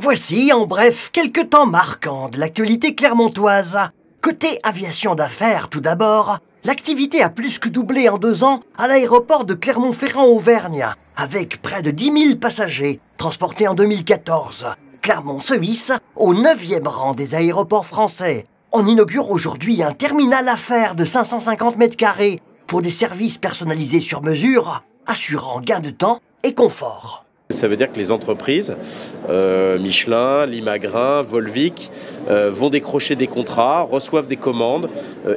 Voici en bref quelques temps marquants de l'actualité clermontoise. Côté aviation d'affaires tout d'abord, l'activité a plus que doublé en 2 ans à l'aéroport de Clermont-Ferrand-Auvergne, avec près de 10 000 passagers transportés en 2014. Clermont se hisse au 9e rang des aéroports français. On inaugure aujourd'hui un terminal affaires de 550 mètres carrés pour des services personnalisés sur mesure, assurant gain de temps et confort. Ça veut dire que les entreprises, Michelin, Limagrain, Volvic, vont décrocher des contrats, reçoivent des commandes,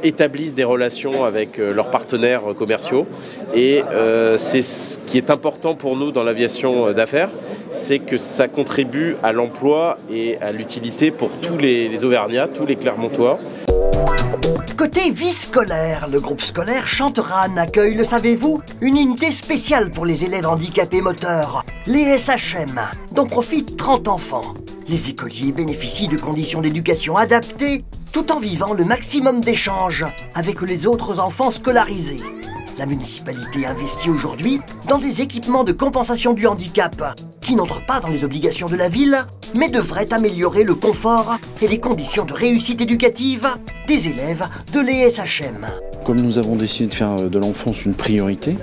établissent des relations avec leurs partenaires commerciaux. Et c'est ce qui est important pour nous dans l'aviation d'affaires, c'est que ça contribue à l'emploi et à l'utilité pour tous les Auvergnats, tous les Clermontois. Côté vie scolaire, le groupe scolaire Chanteranne accueille, le savez-vous, une unité spéciale pour les élèves handicapés moteurs, les SHM, dont profitent 30 enfants. Les écoliers bénéficient de conditions d'éducation adaptées, tout en vivant le maximum d'échanges avec les autres enfants scolarisés. La municipalité investit aujourd'hui dans des équipements de compensation du handicap qui n'entrent pas dans les obligations de la ville, mais devraient améliorer le confort et les conditions de réussite éducative des élèves de l'ESHM. Comme nous avons décidé de faire de l'enfance une priorité,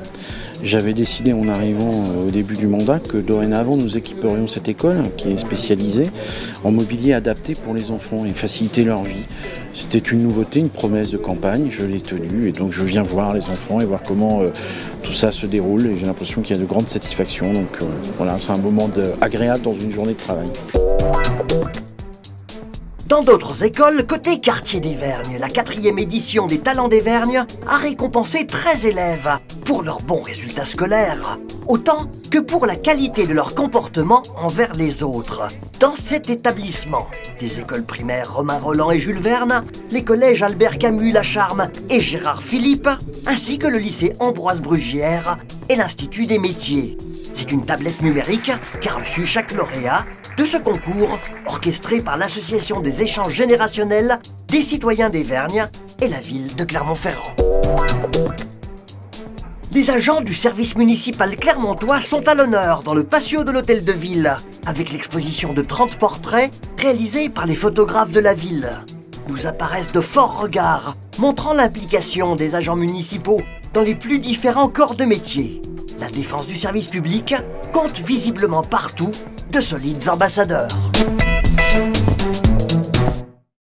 j'avais décidé en arrivant au début du mandat que dorénavant nous équiperions cette école qui est spécialisée en mobilier adapté pour les enfants et faciliter leur vie. C'était une nouveauté, une promesse de campagne, je l'ai tenue et donc je viens voir les enfants et voir comment tout ça se déroule et j'ai l'impression qu'il y a de grandes satisfactions. Donc voilà, c'est un moment agréable dans une journée de travail. Dans d'autres écoles, côté quartier d'Évergne, la 4e édition des Talents d'Évergne a récompensé 13 élèves pour leurs bons résultats scolaires, autant que pour la qualité de leur comportement envers les autres. Dans cet établissement, des écoles primaires Romain Rolland et Jules Verne, les collèges Albert Camus, Lacharme et Gérard Philippe, ainsi que le lycée Ambroise Brugière et l'Institut des métiers. C'est une tablette numérique qu'a reçu chaque lauréat de ce concours orchestré par l'Association des échanges générationnels des citoyens d'Évergne et la ville de Clermont-Ferrand. Les agents du service municipal clermontois sont à l'honneur dans le patio de l'hôtel de ville, avec l'exposition de 30 portraits réalisés par les photographes de la ville. Nous apparaissent de forts regards, montrant l'implication des agents municipaux dans les plus différents corps de métier. La défense du service public compte visiblement partout de solides ambassadeurs.